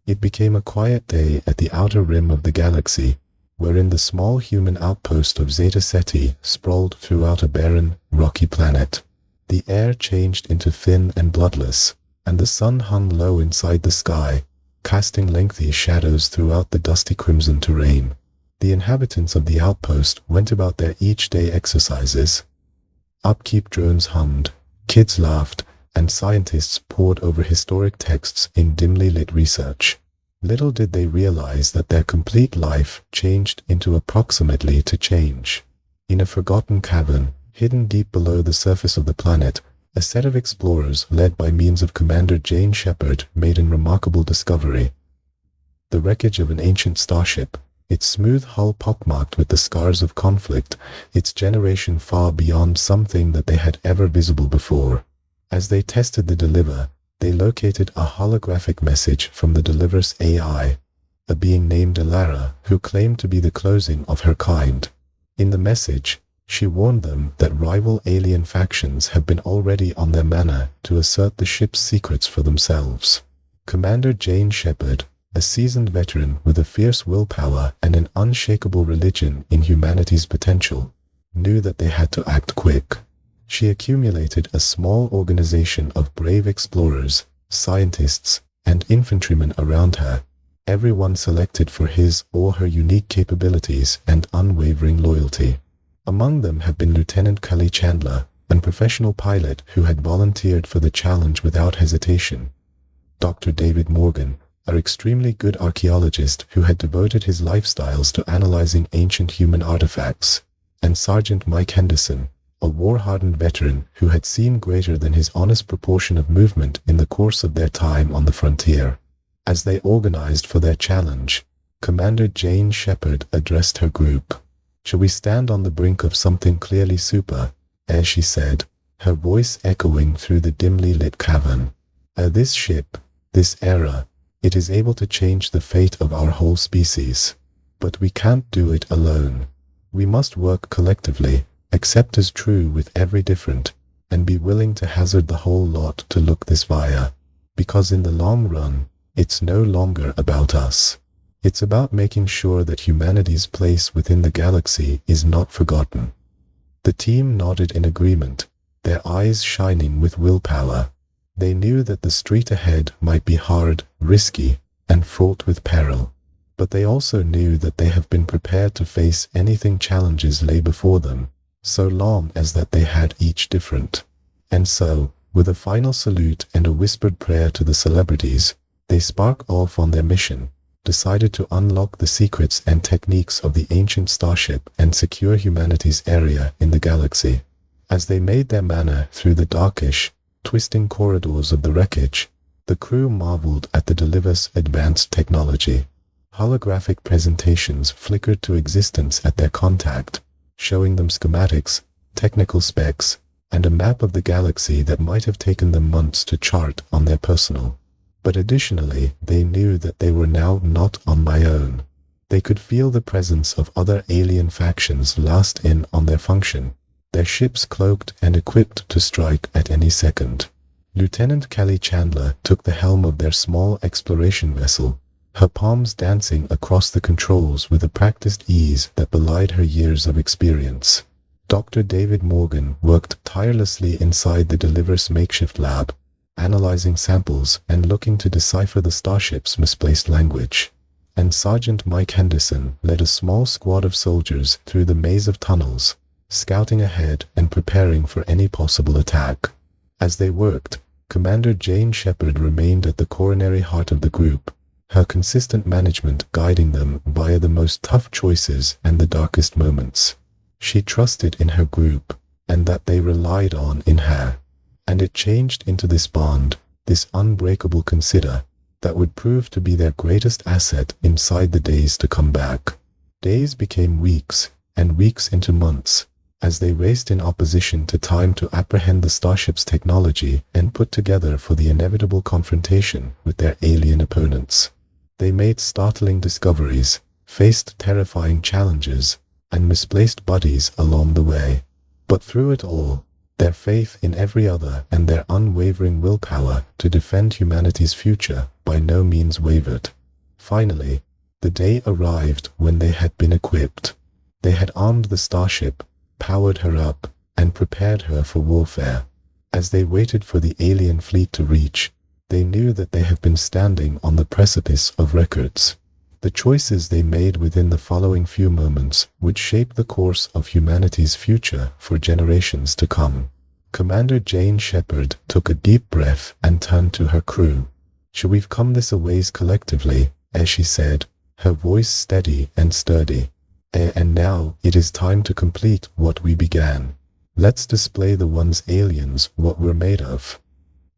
It became a quiet day at the outer rim of the galaxy, wherein the small human outpost of Zeta Ceti sprawled throughout a barren, rocky planet. The air changed into thin and bloodless, and the sun hung low inside the sky, casting lengthy shadows throughout the dusty crimson terrain. The inhabitants of the outpost went about their each-day exercises. Upkeep drones hummed, kids laughed, and scientists pored over historic texts in dimly lit research. Little did they realize that their complete life changed into approximately to change. In a forgotten cavern, hidden deep below the surface of the planet, a set of explorers led by means of Commander Jane Shepard made a remarkable discovery. The wreckage of an ancient starship, its smooth hull pockmarked with the scars of conflict, its generation far beyond something that they had ever visible before. As they tested the deliver, they located a holographic message from the deliver's AI, a being named Alara, who claimed to be the closing of her kind. In the message, she warned them that rival alien factions have been already on their manor to assert the ship's secrets for themselves. Commander Jane Shepard, a seasoned veteran with a fierce willpower and an unshakable religion in humanity's potential, knew that they had to act quick. She accumulated a small organization of brave explorers, scientists, and infantrymen around her, everyone selected for his or her unique capabilities and unwavering loyalty. Among them have been Lieutenant Kelly Chandler, a professional pilot who had volunteered for the challenge without hesitation. Dr. David Morgan, an extremely good archaeologist who had devoted his lifestyles to analyzing ancient human artifacts, and Sergeant Mike Henderson, a war-hardened veteran who had seen greater than his honest proportion of movement in the course of their time on the frontier. As they organized for their challenge, Commander Jane Shepard addressed her group. "Shall we stand on the brink of something clearly super?" as she said, her voice echoing through the dimly lit cavern. This ship, this era, it is able to change the fate of our whole species. But we can't do it alone. We must work collectively, accept as true with every different, and be willing to hazard the whole lot to look this via. Because in the long run, it's no longer about us. It's about making sure that humanity's place within the galaxy is not forgotten. The team nodded in agreement, their eyes shining with willpower. They knew that the street ahead might be hard, risky, and fraught with peril. But they also knew that they have been prepared to face anything challenges lay before them, so long as that they had each different. And so, with a final salute and a whispered prayer to the celebrities, they spark off on their mission, decided to unlock the secrets and techniques of the ancient starship and secure humanity's area in the galaxy. As they made their manner through the darkish, twisting corridors of the wreckage, the crew marveled at the deliver's advanced technology. Holographic presentations flickered to existence at their contact, showing them schematics, technical specs, and a map of the galaxy that might have taken them months to chart on their personal. But additionally, they knew that they were now not on my own. They could feel the presence of other alien factions last in on their function, their ships cloaked and equipped to strike at any second. Lieutenant Kelly Chandler took the helm of their small exploration vessel, her palms dancing across the controls with a practiced ease that belied her years of experience. Dr. David Morgan worked tirelessly inside the Deliver's makeshift lab, analyzing samples and looking to decipher the starship's misplaced language. And Sergeant Mike Henderson led a small squad of soldiers through the maze of tunnels, scouting ahead and preparing for any possible attack. As they worked, Commander Jane Shepard remained at the coronary heart of the group, her consistent management guiding them via the most tough choices and the darkest moments. She trusted in her group, and that they relied on in her. And it changed into this bond, this unbreakable consider, that would prove to be their greatest asset inside the days to come back. Days became weeks, and weeks into months, as they raced in opposition to time to apprehend the starship's technology and put together for the inevitable confrontation with their alien opponents. They made startling discoveries, faced terrifying challenges, and misplaced buddies along the way. But through it all, their faith in every other and their unwavering willpower to defend humanity's future by no means wavered. Finally, the day arrived when they had been equipped. They had armed the Starship, powered her up, and prepared her for warfare. As they waited for the alien fleet to reach, they knew that they had been standing on the precipice of records. The choices they made within the following few moments would shape the course of humanity's future for generations to come. Commander Jane Shepard took a deep breath and turned to her crew. "We've come this a ways collectively," as she said, her voice steady and sturdy. "And now it is time to complete what we began. Let's display the ones aliens what we're made of."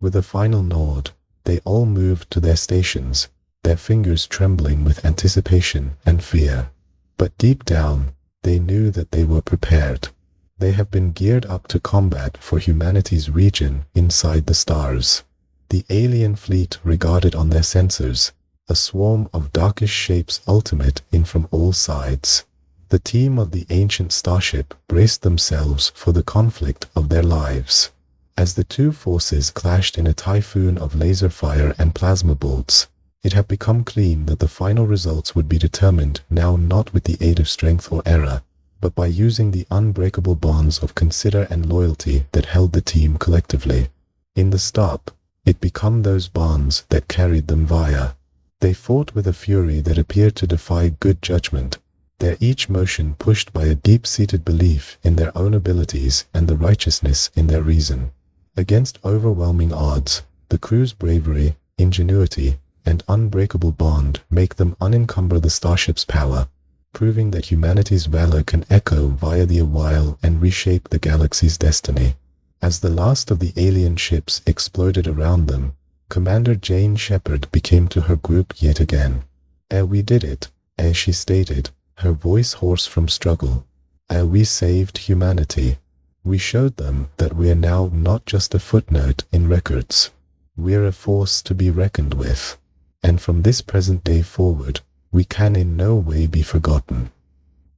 With a final nod, they all moved to their stations, their fingers trembling with anticipation and fear. But deep down, they knew that they were prepared. They have been geared up to combat for humanity's region inside the stars. The alien fleet regarded on their sensors, a swarm of darkish shapes ultimate in from all sides. The team of the ancient Starship braced themselves for the conflict of their lives. As the two forces clashed in a typhoon of laser fire and plasma bolts, it had become clear that the final results would be determined now not with the aid of strength or error, but by using the unbreakable bonds of consider and loyalty that held the team collectively. In the stop, it became those bonds that carried them via. They fought with a fury that appeared to defy good judgment, their each motion pushed by a deep-seated belief in their own abilities and the righteousness in their reason. Against overwhelming odds, the crew's bravery, ingenuity, and unbreakable bond make them unencumber the Starship's power, proving that humanity's valor can echo via the while and reshape the galaxy's destiny. As the last of the alien ships exploded around them, Commander Jane Shepard became to her group yet again. "We did it," as she stated, her voice hoarse from struggle. "We saved humanity. We showed them that we are now not just a footnote in records. We're a force to be reckoned with. And from this present day forward, we can in no way be forgotten."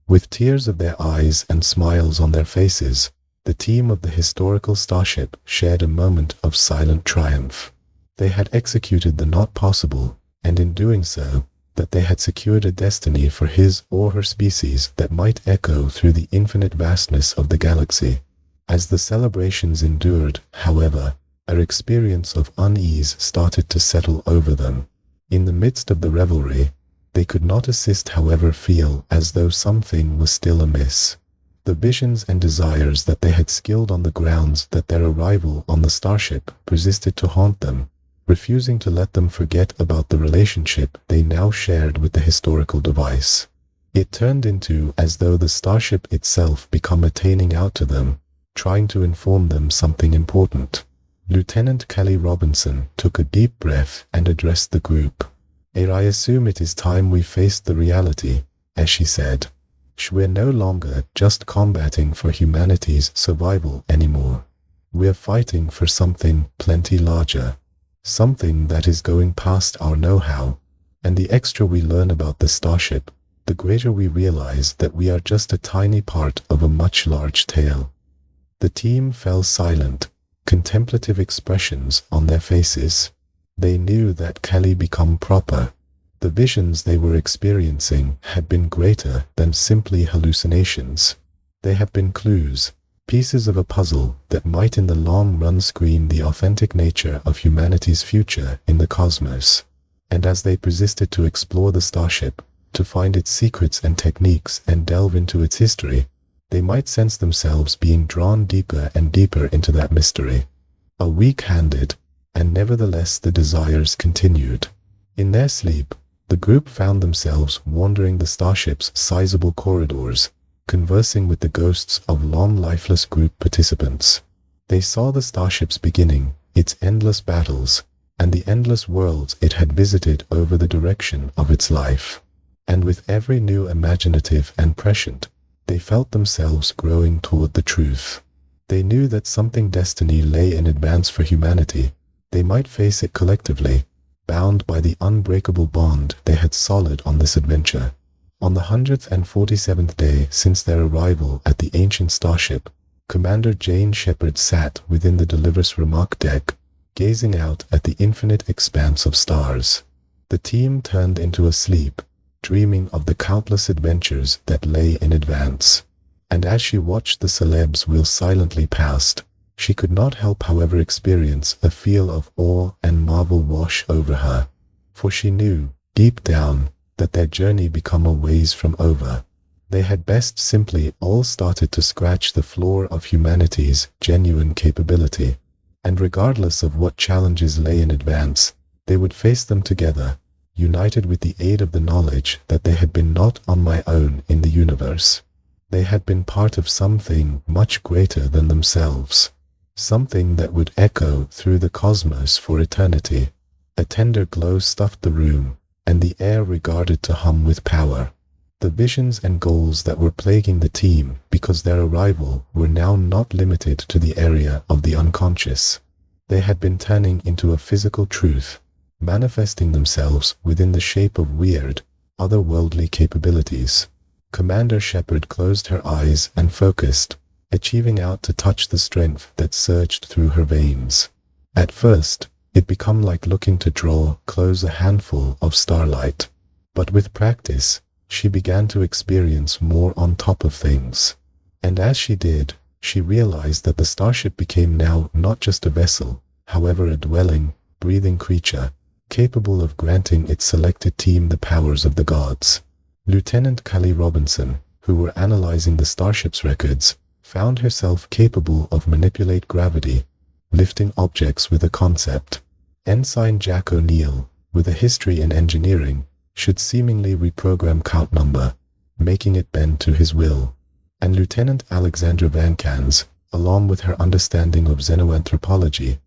With tears of their eyes and smiles on their faces, the team of the historical Starship shared a moment of silent triumph. They had executed the not possible, and in doing so, that they had secured a destiny for his or her species that might echo through the infinite vastness of the galaxy. As the celebrations endured, however, an experience of unease started to settle over them. In the midst of the revelry, they could not assist however feel as though something was still amiss. The visions and desires that they had skilled on the grounds that their arrival on the Starship persisted to haunt them, refusing to let them forget about the relationship they now shared with the historical device. It turned into as though the Starship itself became attaining out to them, trying to inform them something important. Lieutenant Kelly Robinson took a deep breath and addressed the group. "I assume it is time we faced the reality," as she said. "We're no longer just combating for humanity's survival anymore. We're fighting for something plenty larger. Something that is going past our know-how. And the extra we learn about the Starship, the greater we realize that we are just a tiny part of a much large tale." The team fell silent, contemplative expressions on their faces. They knew that Kelly become proper. The visions they were experiencing had been greater than simply hallucinations. They had been clues, pieces of a puzzle that might in the long run screen the authentic nature of humanity's future in the cosmos. And as they persisted to explore the Starship, to find its secrets and techniques and delve into its history, they might sense themselves being drawn deeper and deeper into that mystery. A weak-handed, and nevertheless the desires continued. In their sleep, the group found themselves wandering the Starship's sizable corridors, conversing with the ghosts of long lifeless group participants. They saw the Starship's beginning, its endless battles, and the endless worlds it had visited over the direction of its life. And with every new imaginative and prescient, they felt themselves growing toward the truth. They knew that something destiny lay in advance for humanity. They might face it collectively, bound by the unbreakable bond they had solid on this adventure. On the 147th day since their arrival at the ancient Starship, Commander Jane Shepard sat within the Deliver's remark deck, gazing out at the infinite expanse of stars. The team turned into a sleep, dreaming of the countless adventures that lay in advance. And as she watched the celebs wheel silently past, she could not help however experience a feel of awe and marvel wash over her. For she knew, deep down, that their journey become a ways from over. They had best simply all started to scratch the floor of humanity's genuine capability. And regardless of what challenges lay in advance, they would face them together, united with the aid of the knowledge that they had been not on my own in the universe. They had been part of something much greater than themselves, something that would echo through the cosmos for eternity. A tender glow stuffed the room, and the air regarded to hum with power. The visions and goals that were plaguing the team because their arrival were now not limited to the area of the unconscious. They had been turning into a physical truth, manifesting themselves within the shape of weird, otherworldly capabilities. Commander Shepard closed her eyes and focused, achieving out to touch the strength that surged through her veins. At first, it became like looking to draw close a handful of starlight. But with practice, she began to experience more on top of things. And as she did, she realized that the Starship became now not just a vessel, however a dwelling, breathing creature, capable of granting its selected team the powers of the gods. Lieutenant Callie Robinson, who were analyzing the Starship's records, found herself capable of manipulate gravity, lifting objects with a concept. Ensign Jack O'Neill, with a history in engineering, should seemingly reprogram count number, making it bend to his will. And Lieutenant Alexandra Van Cans, along with her understanding of xenoanthropology,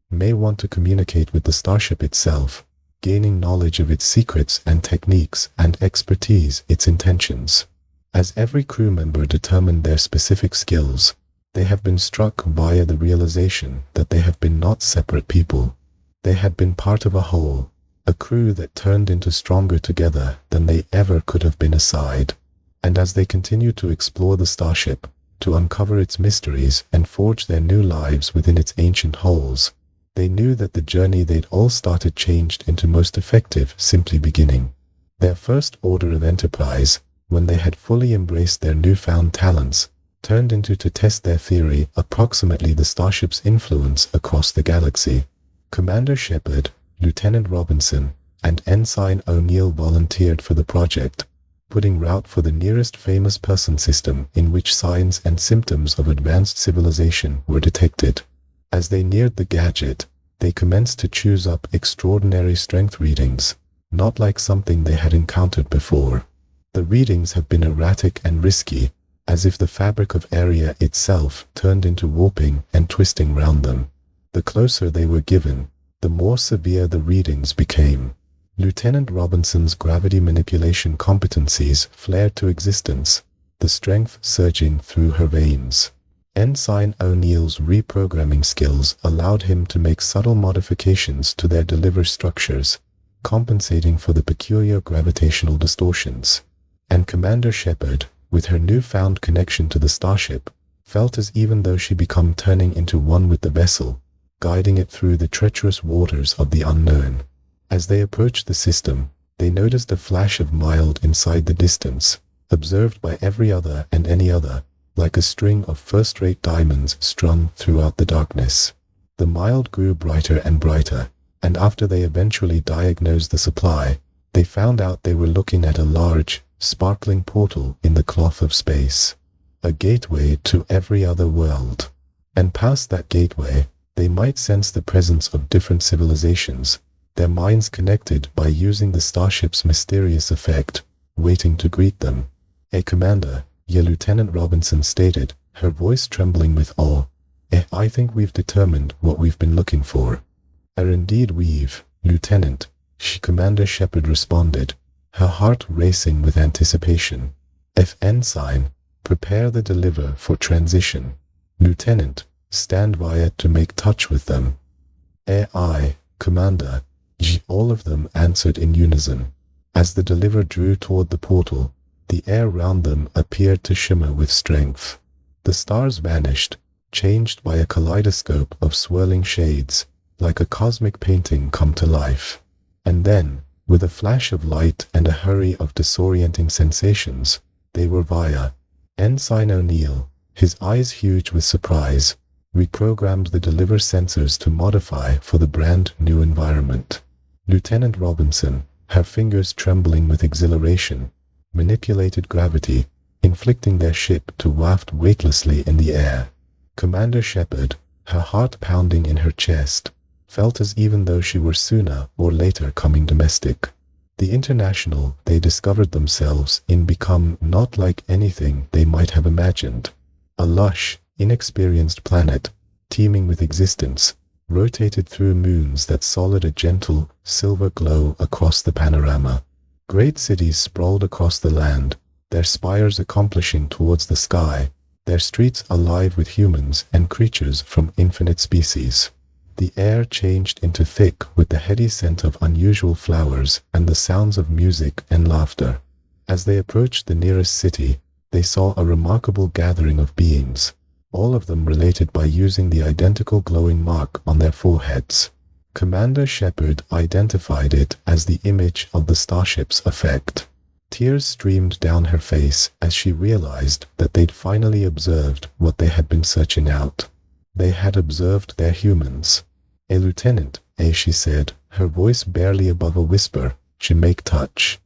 may want to communicate with the Starship itself, gaining knowledge of its secrets and techniques and expertise its intentions. As every crew member determined their specific skills, they have been struck via the realization that they have been not separate people. They had been part of a whole, a crew that turned into stronger together than they ever could have been aside. And as they continued to explore the Starship, to uncover its mysteries and forge their new lives within its ancient halls, they knew that the journey they'd all started changed into most effective simply beginning. Their first order of enterprise, when they had fully embraced their newfound talents, turned into to test their theory approximately the Starship's influence across the galaxy. Commander Shepard, Lieutenant Robinson, and Ensign O'Neill volunteered for the project, putting route for the nearest famous person system in which signs and symptoms of advanced civilization were detected. As they neared the gadget, they commenced to choose up extraordinary strength readings, not like something they had encountered before. The readings have been erratic and risky, as if the fabric of area itself turned into warping and twisting round them. The closer they were given, the more severe the readings became. Lieutenant Robinson's gravity manipulation competencies flared to existence, the strength surging through her veins. Ensign O'Neill's reprogramming skills allowed him to make subtle modifications to their deliver structures, compensating for the peculiar gravitational distortions. And Commander Shepard, with her newfound connection to the Starship, felt as even though she become turning into one with the vessel, guiding it through the treacherous waters of the unknown. As they approached the system, they noticed a flash of mild inside the distance, observed by every other and any other, like a string of first-rate diamonds strung throughout the darkness. The mild grew brighter and brighter, and after they eventually diagnosed the supply, they found out they were looking at a large, sparkling portal in the cloth of space, a gateway to every other world. And past that gateway, they might sense the presence of different civilizations, their minds connected by using the Starship's mysterious effect, waiting to greet them. "A commander," Lieutenant Robinson stated, her voice trembling with awe. I think we've determined what we've been looking for." Indeed we've, Lieutenant," Commander Shepard responded, her heart racing with anticipation. Ensign, prepare the deliver for transition. Lieutenant, stand by to make touch with them." "Aye, Commander," all of them answered in unison. As the deliver drew toward the portal, the air round them appeared to shimmer with strength. The stars vanished, changed by a kaleidoscope of swirling shades, like a cosmic painting come to life. And then, with a flash of light and a hurry of disorienting sensations, they were via. Ensign O'Neill, his eyes huge with surprise, reprogrammed the deliver sensors to modify for the brand new environment. Lieutenant Robinson, her fingers trembling with exhilaration, manipulated gravity, inflicting their ship to waft weightlessly in the air. Commander Shepard, her heart pounding in her chest, felt as even though she were sooner or later coming domestic. The International, they discovered themselves in, become not like anything they might have imagined. A lush, inexperienced planet, teeming with existence, rotated through moons that solid a gentle, silver glow across the panorama. Great cities sprawled across the land, their spires accomplishing towards the sky, their streets alive with humans and creatures from infinite species. The air changed into thick with the heady scent of unusual flowers and the sounds of music and laughter. As they approached the nearest city, they saw a remarkable gathering of beings, all of them related by using the identical glowing mark on their foreheads. Commander Shepard identified it as the image of the Starship's effect. Tears streamed down her face as she realized that they'd finally observed what they had been searching out. They had observed their humans. A lieutenant, she said, her voice barely above a whisper, "Je make touch."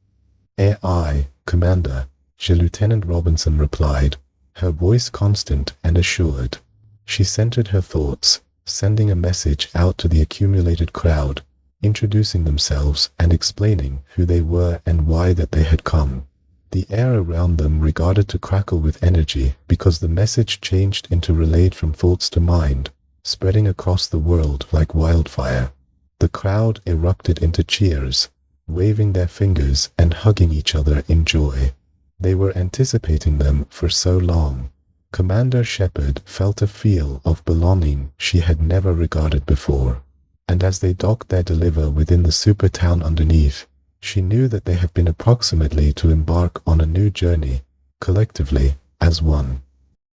"Aye, Commander," Lieutenant Robinson replied, her voice constant and assured. She centered her thoughts, sending a message out to the accumulated crowd, introducing themselves and explaining who they were and why that they had come. The air around them regarded to crackle with energy because the message changed into relayed from thoughts to mind, spreading across the world like wildfire. The crowd erupted into cheers, waving their fingers and hugging each other in joy. They were anticipating them for so long. Commander Shepard felt a feel of belonging she had never regarded before. And as they docked their deliver within the super town underneath, she knew that they had been approximately to embark on a new journey, collectively, as one.